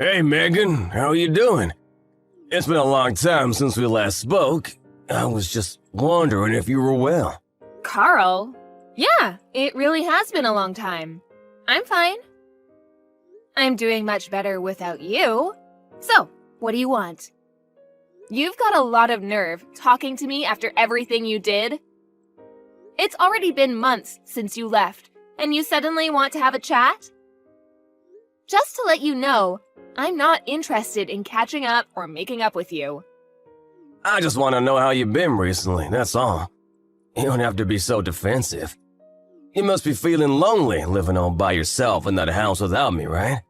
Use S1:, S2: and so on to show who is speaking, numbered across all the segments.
S1: Hey, Megan, how are you doing? It's been a long time since we last spoke. I was just wondering if you were well.
S2: Carl? Yeah, it really has been a long time. I'm fine. I'm doing much better without you. So, what do you want? You've got a lot of nerve talking to me after everything you did. It's already been months since you left, and you suddenly want to have a chat? Just to let you know, I'm not interested in catching up or making up with you.
S1: I just want to know how you've been recently, that's all. You don't have to be so defensive. You must be feeling lonely living all by yourself in that house without me, right?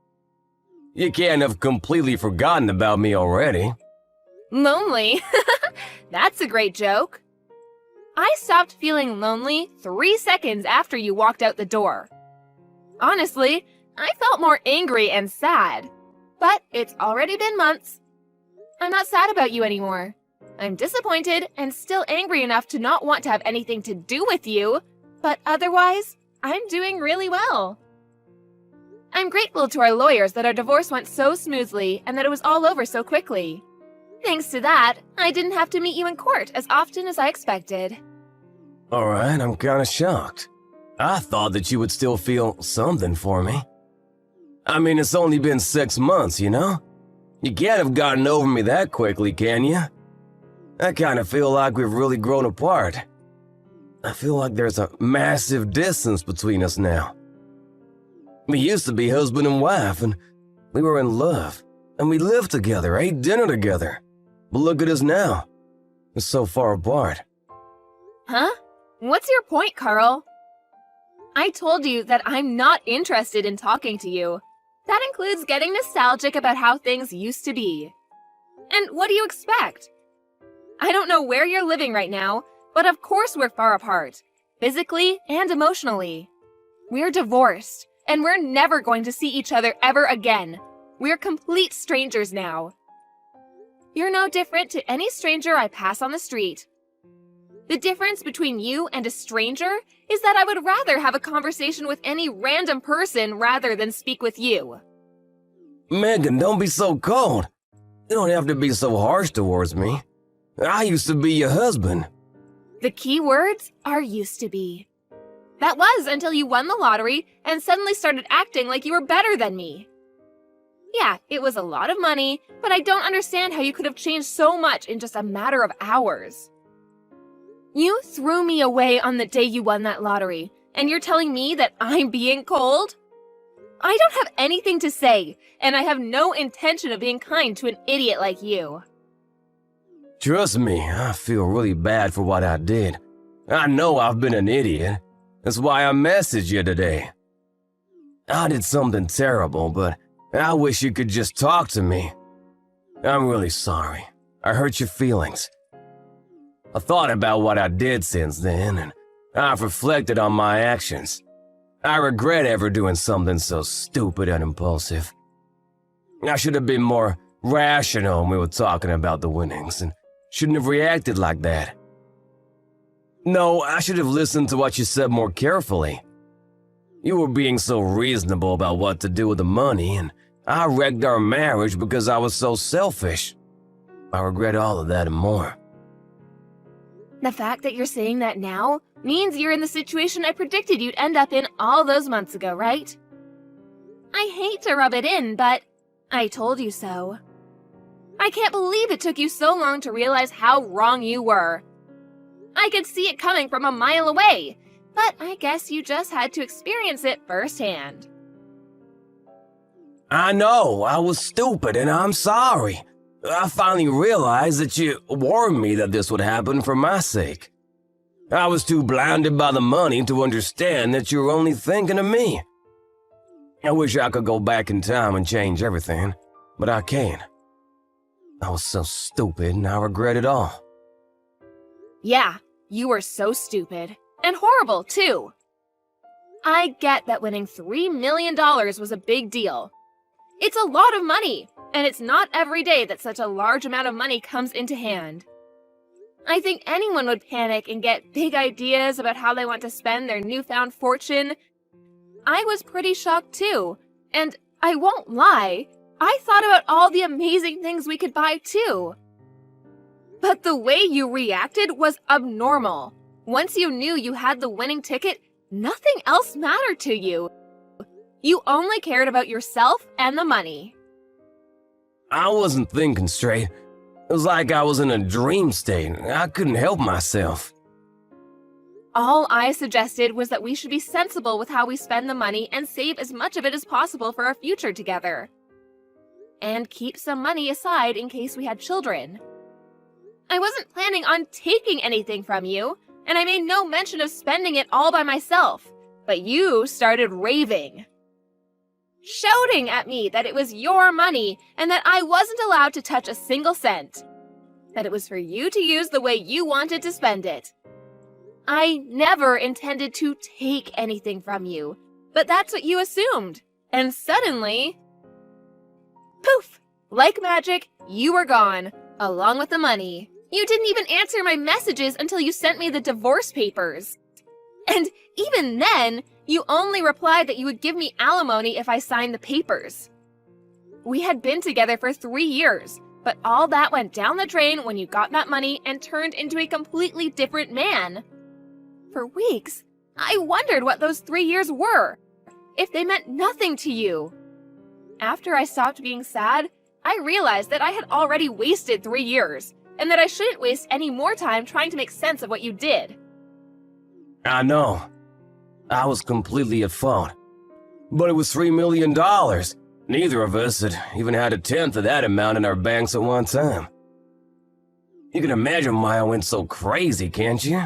S1: You can't have completely forgotten about me already.
S2: Lonely? That's a great joke. I stopped feeling lonely 3 seconds after you walked out the door. Honestly, I felt more angry and sad. But it's already been months. I'm not sad about you anymore. I'm disappointed and still angry enough to not want to have anything to do with you, but otherwise, I'm doing really well. I'm grateful to our lawyers that our divorce went so smoothly and that it was all over so quickly. Thanks to that, I didn't have to meet you in court as often as I expected.
S1: Alright, I'm kinda shocked. I thought that you would still feel something for me. I mean, it's only been 6 months, you know? You can't have gotten over me that quickly, can you? I kinda feel like we've really grown apart. I feel like there's a massive distance between us now. We used to be husband and wife, and we were in love, and we lived together, ate dinner together. But look at us now. We're so far apart.
S2: Huh? What's your point, Carl? I told you that I'm not interested in talking to you. That includes getting nostalgic about how things used to be. And what do you expect? I don't know where you're living right now, but of course we're far apart, physically and emotionally. We're divorced, and we're never going to see each other ever again. We're complete strangers now. You're no different to any stranger I pass on the street. The difference between you and a stranger is that I would rather have a conversation with any random person rather than speak with you.
S1: Megan, don't be so cold. You don't have to be so harsh towards me. I used to be your husband.
S2: The key words are used to be. That was until you won the lottery and suddenly started acting like you were better than me. Yeah, it was a lot of money, but I don't understand how you could have changed so much in just a matter of hours. You threw me away on the day you won that lottery, and you're telling me that I'm being cold? I don't have anything to say, and I have no intention of being kind to an idiot like you.
S1: Trust me, I feel really bad for what I did. I know I've been an idiot. That's why I messaged you today. I did something terrible, but I wish you could just talk to me. I'm really sorry. I hurt your feelings. I thought about what I did since then, and I've reflected on my actions. I regret ever doing something so stupid and impulsive. I should have been more rational when we were talking about the winnings, and shouldn't have reacted like that. No, I should have listened to what you said more carefully. You were being so reasonable about what to do with the money, and I wrecked our marriage because I was so selfish. I regret all of that and more.
S2: The fact that you're saying that now means you're in the situation I predicted you'd end up in all those months ago, right? I hate to rub it in, but I told you so. I can't believe it took you so long to realize how wrong you were. I could see it coming from a mile away, but I guess you just had to experience it firsthand.
S1: I know, I was stupid and I'm sorry. I finally realized that you warned me that this would happen for my sake. I was too blinded by the money to understand that you were only thinking of me. I wish I could go back in time and change everything, but I can't. I was so stupid and I regret it all.
S2: Yeah, you were so stupid. And horrible, too. I get that winning $3 million was a big deal. It's a lot of money, and it's not every day that such a large amount of money comes into hand. I think anyone would panic and get big ideas about how they want to spend their newfound fortune. I was pretty shocked too, and I won't lie, I thought about all the amazing things we could buy too. But the way you reacted was abnormal. Once you knew you had the winning ticket, nothing else mattered to you. You only cared about yourself and the money.
S1: I wasn't thinking straight. It was like I was in a dream state. I couldn't help myself.
S2: All I suggested was that we should be sensible with how we spend the money and save as much of it as possible for our future together. And keep some money aside in case we had children. I wasn't planning on taking anything from you, and I made no mention of spending it all by myself, but you started raving. Shouting at me that it was your money and that I wasn't allowed to touch a single cent. That it was for you to use the way you wanted to spend it. I never intended to take anything from you, but that's what you assumed. And suddenly, poof! Like magic, you were gone, along with the money. You didn't even answer my messages until you sent me the divorce papers. And even then, you only replied that you would give me alimony if I signed the papers. We had been together for 3 years, but all that went down the drain when you got that money and turned into a completely different man. For weeks, I wondered what those 3 years were, if they meant nothing to you. After I stopped being sad, I realized that I had already wasted 3 years, and that I shouldn't waste any more time trying to make sense of what you did.
S1: I know. I was completely at fault. But it was $3 million. Neither of us had even had a tenth of that amount in our banks at one time. You can imagine why I went so crazy, can't you?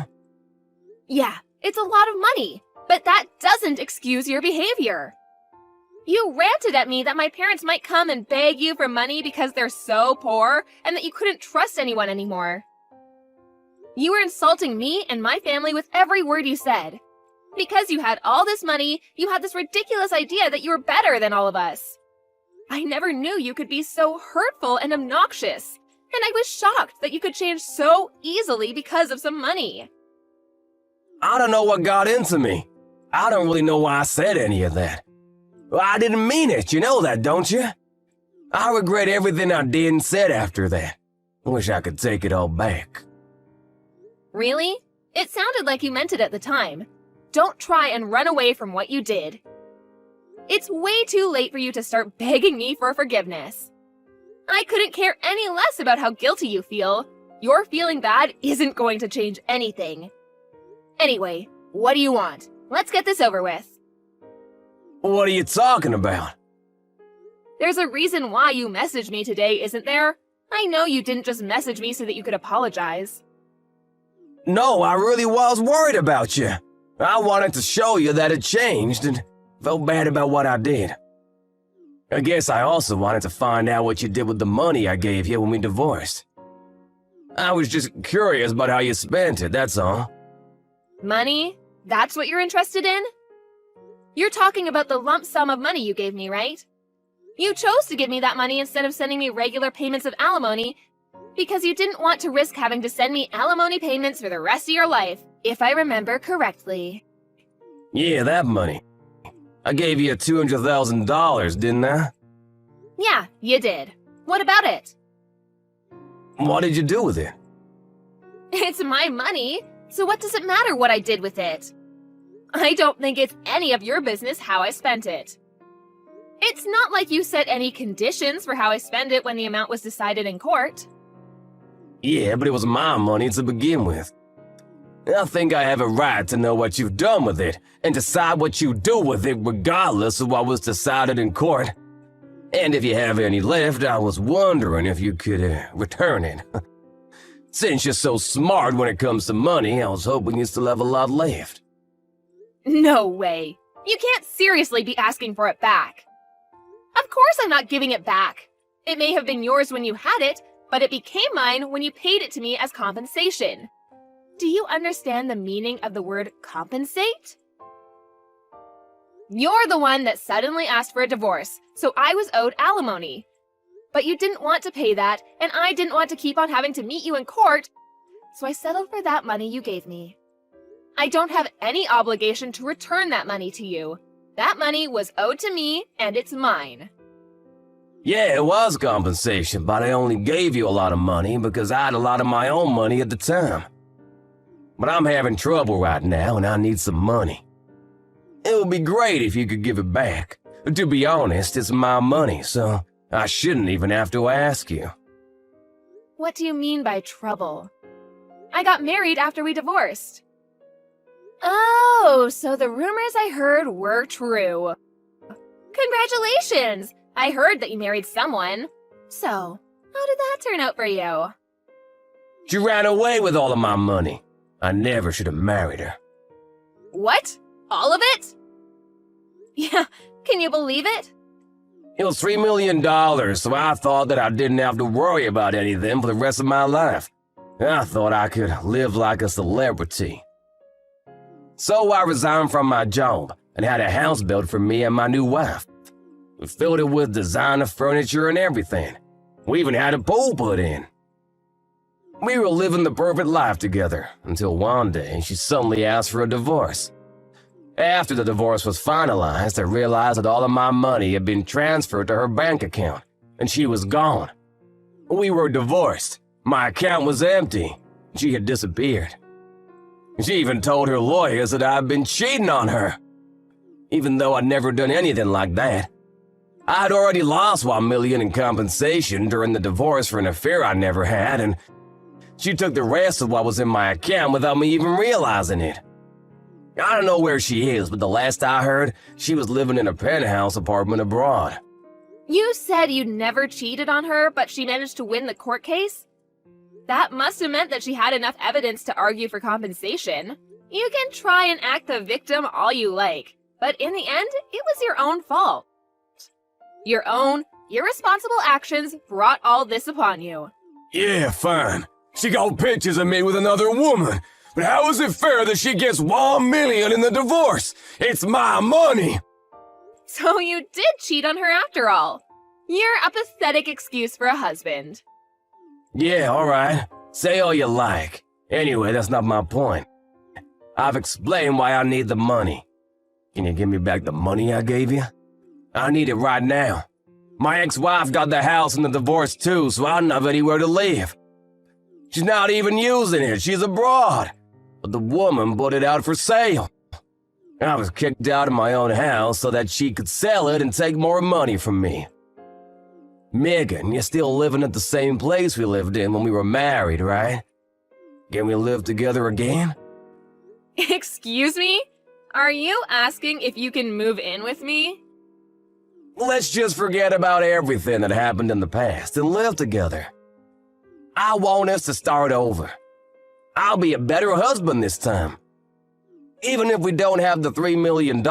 S2: Yeah, it's a lot of money, but that doesn't excuse your behavior. You ranted at me that my parents might come and beg you for money because they're so poor and that you couldn't trust anyone anymore. You were insulting me and my family with every word you said. Because you had all this money, you had this ridiculous idea that you were better than all of us. I never knew you could be so hurtful and obnoxious, and I was shocked that you could change so easily because of some money.
S1: I don't know what got into me. I don't really know why I said any of that. Well, I didn't mean it, you know that, don't you? I regret everything I did and said after that. Wish I could take it all back.
S2: Really? It sounded like you meant it at the time. Don't try and run away from what you did. It's way too late for you to start begging me for forgiveness. I couldn't care any less about how guilty you feel. Your feeling bad isn't going to change anything. Anyway, what do you want? Let's get this over with.
S1: What are you talking about?
S2: There's a reason why you messaged me today, isn't there? I know you didn't just message me so that you could apologize.
S1: No, I really was worried about you. I wanted to show you that it changed and felt bad about what I did. I guess I also wanted to find out what you did with the money I gave you when we divorced. I was just curious about how you spent it, that's all.
S2: Money? That's what you're interested in? You're talking about the lump sum of money you gave me, right? You chose to give me that money instead of sending me regular payments of alimony because you didn't want to risk having to send me alimony payments for the rest of your life, if I remember correctly.
S1: Yeah, that money. I gave you $200,000, didn't I?
S2: Yeah, you did. What about it?
S1: What did you do with it?
S2: It's my money, so what does it matter what I did with it? I don't think it's any of your business how I spent it. It's not like you set any conditions for how I spend it when the amount was decided in court.
S1: Yeah, but it was my money to begin with. I think I have a right to know what you've done with it and decide what you do with it regardless of what was decided in court. And if you have any left, I was wondering if you could return it. Since you're so smart when it comes to money, I was hoping you still have a lot left.
S2: No way. You can't seriously be asking for it back. Of course I'm not giving it back. It may have been yours when you had it, but it became mine when you paid it to me as compensation. Do you understand the meaning of the word compensate? You're the one that suddenly asked for a divorce, so I was owed alimony. But you didn't want to pay that, and I didn't want to keep on having to meet you in court, so I settled for that money you gave me. I don't have any obligation to return that money to you. That money was owed to me, and it's mine.
S1: Yeah, it was compensation, but I only gave you a lot of money because I had a lot of my own money at the time. But I'm having trouble right now and I need some money. It would be great if you could give it back. To be honest, it's my money, so I shouldn't even have to ask you.
S2: What do you mean by trouble? I got married after we divorced. Oh, so the rumors I heard were true. Congratulations! I heard that you married someone. So, how did that turn out for you?
S1: She ran away with all of my money. I never should have married her.
S2: What? All of it? Yeah, can you believe it?
S1: It was $3 million, so I thought that I didn't have to worry about anything for the rest of my life. I thought I could live like a celebrity. So I resigned from my job and had a house built for me and my new wife. We filled it with designer furniture and everything. We even had a pool put in. We were living the perfect life together until one day she suddenly asked for a divorce. After the divorce was finalized, I realized that all of my money had been transferred to her bank account, and she was gone. We were divorced. My account was empty. She had disappeared. She even told her lawyers that I had been cheating on her, even though I'd never done anything like that. I had already lost $1 million in compensation during the divorce for an affair I never had, and she took the rest of what was in my account without me even realizing it. I don't know where she is, but the last I heard, she was living in a penthouse apartment abroad.
S2: You said you'd never cheated on her, but she managed to win the court case? That must have meant that she had enough evidence to argue for compensation. You can try and act the victim all you like, but in the end, it was your own fault. Your own irresponsible actions brought all this upon you.
S1: Yeah, fine. She got pictures of me with another woman. But how is it fair that she gets $1 million in the divorce? It's my money!
S2: So you did cheat on her after all. You're a pathetic excuse for a husband.
S1: Yeah, alright. Say all you like. Anyway, that's not my point. I've explained why I need the money. Can you give me back the money I gave you? I need it right now. My ex-wife got the house in the divorce too, so I don't have anywhere to live. She's not even using it. She's abroad. But the woman put it out for sale. I was kicked out of my own house so that she could sell it and take more money from me. Megan, you're still living at the same place we lived in when we were married, right? Can we live together again?
S2: Excuse me? Are you asking if you can move in with me?
S1: Let's just forget about everything that happened in the past and live together. I want us to start over. I'll be a better husband this time. Even if we don't have the $3 million,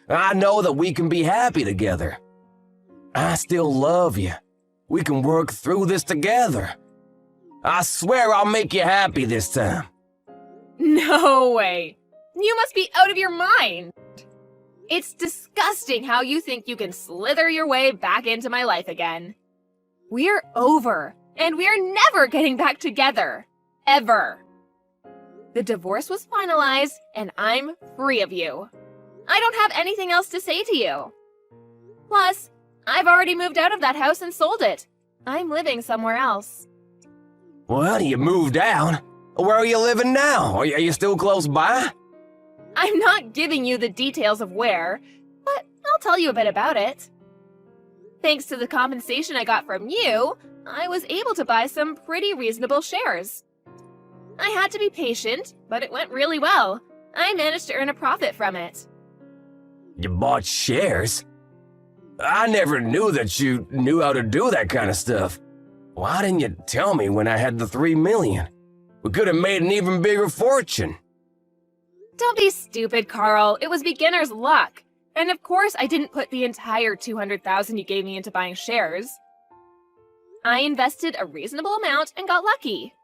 S1: I know that we can be happy together. I still love you. We can work through this together. I swear I'll make you happy this time.
S2: No way. You must be out of your mind. It's disgusting how you think you can slither your way back into my life again. We're over, and we're never getting back together. Ever. The divorce was finalized, and I'm free of you. I don't have anything else to say to you. Plus, I've already moved out of that house and sold it. I'm living somewhere else.
S1: Well, you moved out. Where are you living now? Are you still close by?
S2: I'm not giving you the details of where, but I'll tell you a bit about it. Thanks to the compensation I got from you, I was able to buy some pretty reasonable shares. I had to be patient, but it went really well. I managed to earn a profit from it.
S1: You bought shares? I never knew that you knew how to do that kind of stuff. Why didn't you tell me when I had the $3 million? We could have made an even bigger fortune.
S2: Don't be stupid, Carl. It was beginner's luck. And of course, I didn't put the entire $200,000 you gave me into buying shares. I invested a reasonable amount and got lucky.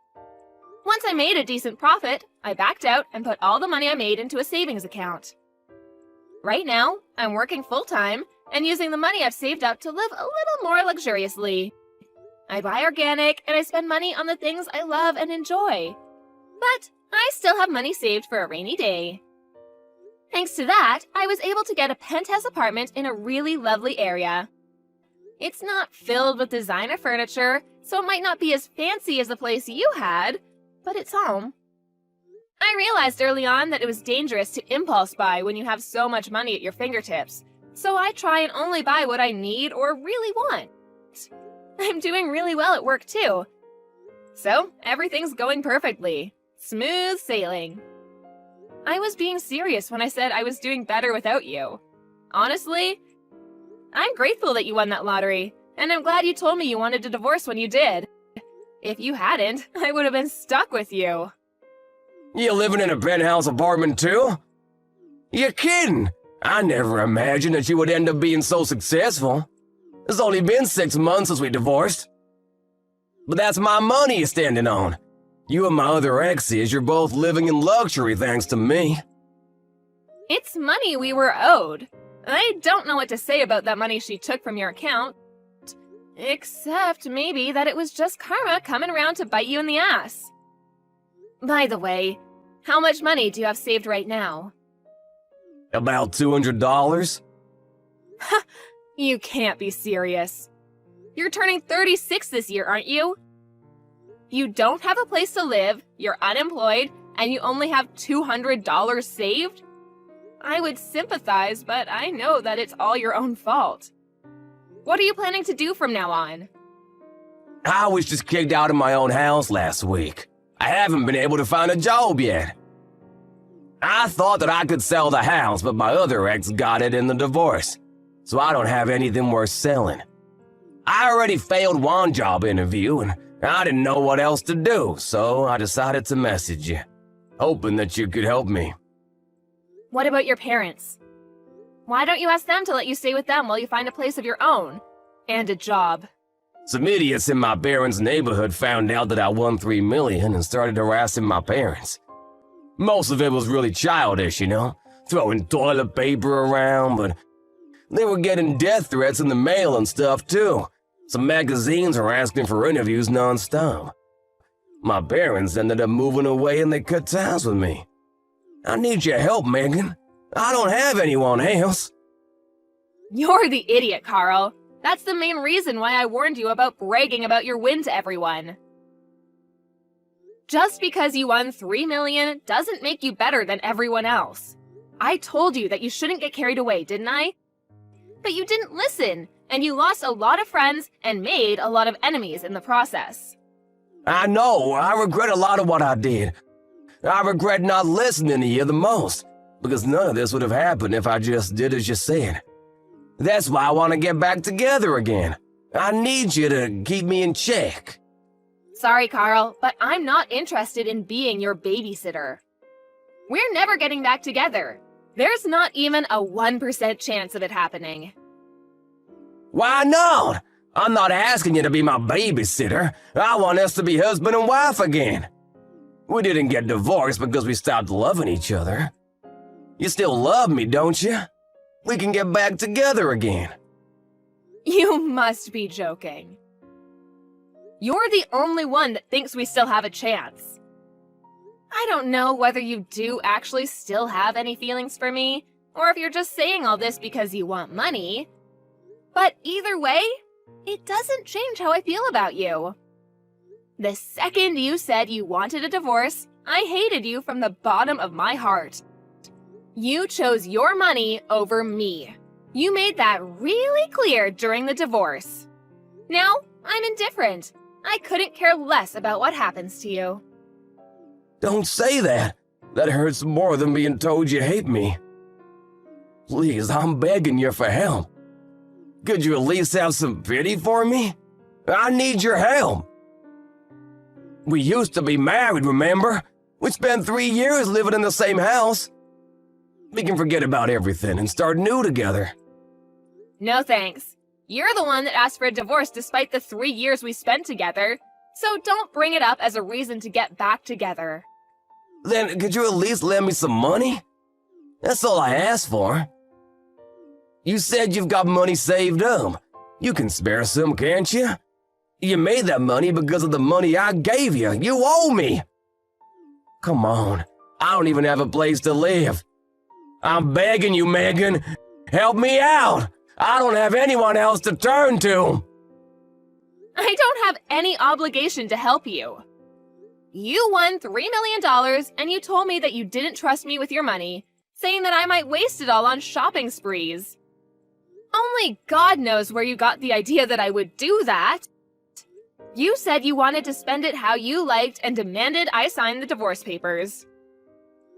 S2: Once I made a decent profit, I backed out and put all the money I made into a savings account. Right now, I'm working full-time and using the money I've saved up to live a little more luxuriously. I buy organic and I spend money on the things I love and enjoy. But I still have money saved for a rainy day. Thanks to that, I was able to get a penthouse apartment in a really lovely area. It's not filled with designer furniture, so it might not be as fancy as the place you had, but it's home. I realized early on that it was dangerous to impulse buy when you have so much money at your fingertips, so I try and only buy what I need or really want. I'm doing really well at work too. So, everything's going perfectly. Smooth sailing. I was being serious when I said I was doing better without you. Honestly, I'm grateful that you won that lottery, and I'm glad you told me you wanted a divorce when you did. If you hadn't, I would have been stuck with you.
S1: You living in a penthouse apartment too? You're kidding! I never imagined that you would end up being so successful. It's only been 6 months since we divorced. But that's my money you're standing on. You and my other exes, you're both living in luxury thanks to me.
S2: It's money we were owed. I don't know what to say about that money she took from your account. Except maybe that it was just karma coming around to bite you in the ass. By the way, how much money do you have saved right now?
S1: About $200?
S2: You can't be serious. You're turning 36 this year, aren't you? You don't have a place to live, you're unemployed, and you only have $200 saved? I would sympathize, but I know that it's all your own fault. What are you planning to do from now on?
S1: I was just kicked out of my own house last week. I haven't been able to find a job yet. I thought that I could sell the house, but my other ex got it in the divorce, so I don't have anything worth selling. I already failed one job interview, and I didn't know what else to do, so I decided to message you, hoping that you could help me.
S2: What about your parents? Why don't you ask them to let you stay with them while you find a place of your own? And a job.
S1: Some idiots in my parents' neighborhood found out that I won $3 million and started harassing my parents. Most of it was really childish, you know, throwing toilet paper around, but they were getting death threats in the mail and stuff too. Some magazines were asking for interviews nonstop. My parents ended up moving away and they cut ties with me. I need your help, Megan. I don't have anyone else.
S2: You're the idiot, Carl. That's the main reason why I warned you about bragging about your win to everyone. Just because you won $3 million doesn't make you better than everyone else. I told you that you shouldn't get carried away, didn't I? But you didn't listen, and you lost a lot of friends and made a lot of enemies in the process.
S1: I know, I regret a lot of what I did. I regret not listening to you the most, because none of this would have happened if I just did as you said. That's why I want to get back together again. I need you to keep me in check.
S2: Sorry, Carl, but I'm not interested in being your babysitter. We're never getting back together. There's not even a 1% chance of it happening.
S1: Why not? I'm not asking you to be my babysitter. I want us to be husband and wife again. We didn't get divorced because we stopped loving each other. You still love me, don't you? We can get back together again.
S2: You must be joking. You're the only one that thinks we still have a chance. I don't know whether you do actually still have any feelings for me, or if you're just saying all this because you want money. But either way, it doesn't change how I feel about you. The second you said you wanted a divorce, I hated you from the bottom of my heart. You chose your money over me. You made that really clear during the divorce. Now, I'm indifferent. I couldn't care less about what happens to you.
S1: Don't say that. That hurts more than being told you hate me. Please, I'm begging you for help. Could you at least have some pity for me? I need your help. We used to be married, remember? We spent 3 years living in the same house. We can forget about everything and start new together.
S2: No thanks. You're the one that asked for a divorce despite the 3 years we spent together, so don't bring it up as a reason to get back together.
S1: Then could you at least lend me some money? That's all I asked for. You said you've got money saved up. You can spare some, can't you? You made that money because of the money I gave you. You owe me. Come on. I don't even have a place to live. I'm begging you, Megan. Help me out. I don't have anyone else to turn to.
S2: I don't have any obligation to help you. You won $3 million and you told me that you didn't trust me with your money, saying that I might waste it all on shopping sprees. Only God knows where you got the idea that I would do that. You said you wanted to spend it how you liked and demanded I sign the divorce papers.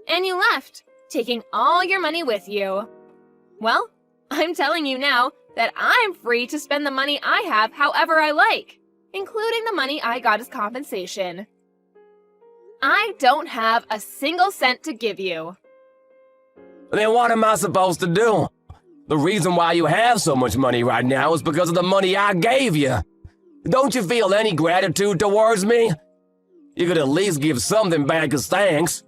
S2: And you left, taking all your money with you. Well, I'm telling you now that I'm free to spend the money I have however I like, including the money I got as compensation. I don't have a single cent to give you.
S1: Then what am I supposed to do? The reason why you have so much money right now is because of the money I gave you. Don't you feel any gratitude towards me? You could at least give something back as thanks.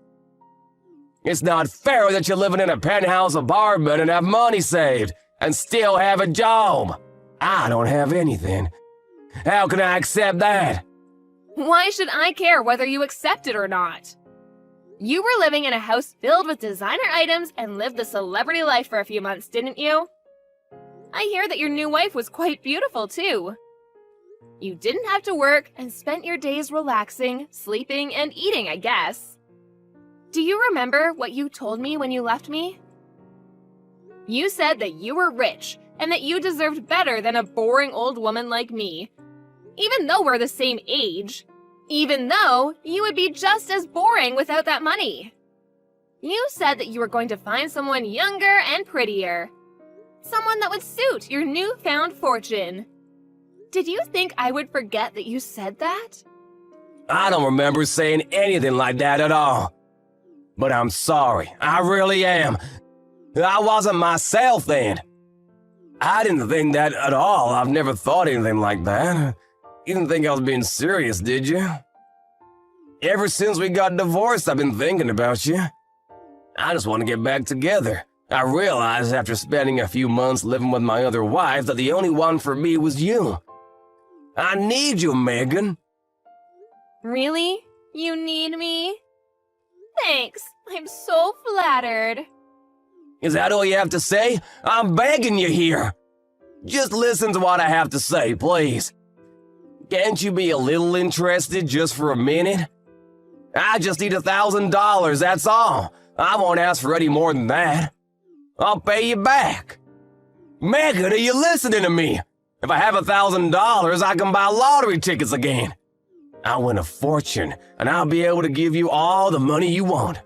S1: It's not fair that you're living in a penthouse apartment and have money saved and still have a job. I don't have anything. How can I accept that?
S2: Why should I care whether you accept it or not? You were living in a house filled with designer items and lived the celebrity life for a few months, didn't you? I hear that your new wife was quite beautiful, too. You didn't have to work and spent your days relaxing, sleeping, and eating, I guess. Do you remember what you told me when you left me? You said that you were rich and that you deserved better than a boring old woman like me. Even though we're the same age. Even though you would be just as boring without that money. You said that you were going to find someone younger and prettier. Someone that would suit your newfound fortune. Did you think I would forget that you said that?
S1: I don't remember saying anything like that at all. But I'm sorry, I really am. I wasn't myself then. I didn't think that at all. I've never thought anything like that. You didn't think I was being serious, did you? Ever since we got divorced, I've been thinking about you. I just want to get back together. I realized after spending a few months living with my other wife that the only one for me was you. I need you, Megan.
S2: Really? You need me? Thanks. I'm so flattered.
S1: Is that all you have to say? I'm begging you here. Just listen to what I have to say, please. Can't you be a little interested just for a minute? I just need $1,000, that's all. I won't ask for any more than that. I'll pay you back. Megan, are you listening to me? If I have $1,000, I can buy lottery tickets again. I'll win a fortune, and I'll be able to give you all the money you want.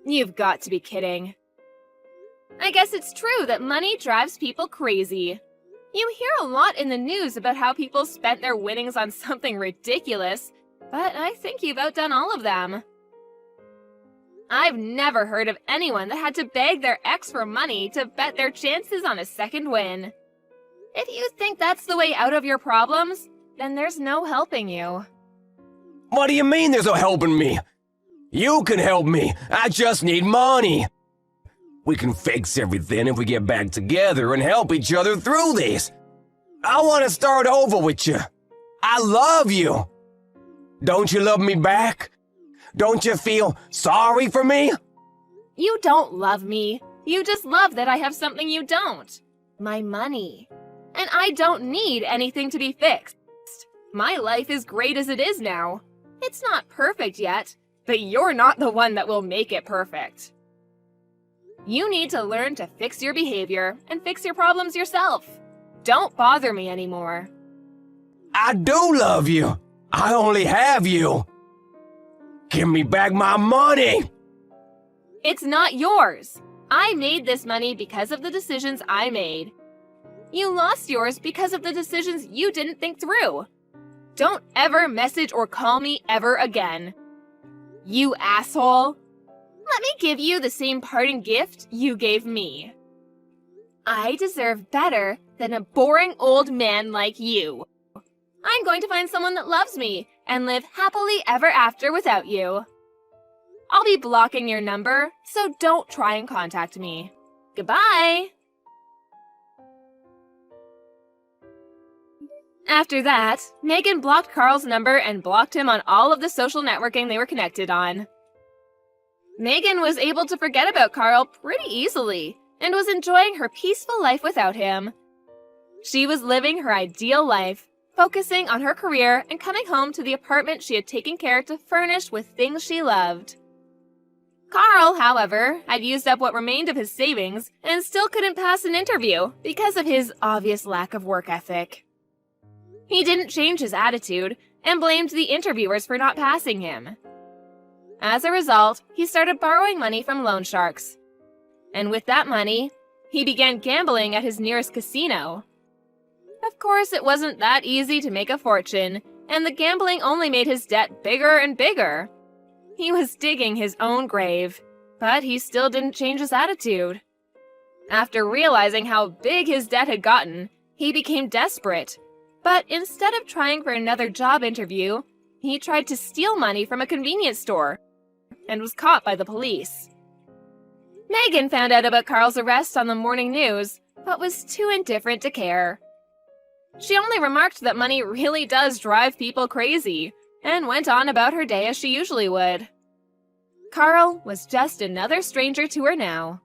S2: You've got to be kidding. I guess it's true that money drives people crazy. You hear a lot in the news about how people spent their winnings on something ridiculous, but I think you've outdone all of them. I've never heard of anyone that had to beg their ex for money to bet their chances on a second win. If you think that's the way out of your problems, then there's no helping you.
S1: What do you mean there's no helping me? You can help me. I just need money. We can fix everything if we get back together and help each other through this. I want to start over with you. I love you. Don't you love me back? Don't you feel sorry for me?
S2: You don't love me. You just love that I have something you don't. My money. And I don't need anything to be fixed. My life is great as it is now. It's not perfect yet, but you're not the one that will make it perfect. You need to learn to fix your behavior and fix your problems yourself. Don't bother me anymore.
S1: I do love you. I only have you. Give me back my money.
S2: It's not yours. I made this money because of the decisions I made. You lost yours because of the decisions you didn't think through. Don't ever message or call me ever again. You asshole. Let me give you the same parting gift you gave me. I deserve better than a boring old man like you. I'm going to find someone that loves me and live happily ever after without you. I'll be blocking your number, so don't try and contact me. Goodbye! After that, Megan blocked Carl's number and blocked him on all of the social networking they were connected on. Megan was able to forget about Carl pretty easily, and was enjoying her peaceful life without him. She was living her ideal life, focusing on her career and coming home to the apartment she had taken care to furnish with things she loved. Carl, however, had used up what remained of his savings and still couldn't pass an interview because of his obvious lack of work ethic. He didn't change his attitude and blamed the interviewers for not passing him. As a result, he started borrowing money from loan sharks. And with that money, he began gambling at his nearest casino. Of course, it wasn't that easy to make a fortune, and the gambling only made his debt bigger and bigger. He was digging his own grave, but he still didn't change his attitude. After realizing how big his debt had gotten, he became desperate. But instead of trying for another job interview, he tried to steal money from a convenience store and was caught by the police. Megan found out about Carl's arrest on the morning news, but was too indifferent to care. She only remarked that money really does drive people crazy, and went on about her day as she usually would. Carl was just another stranger to her now.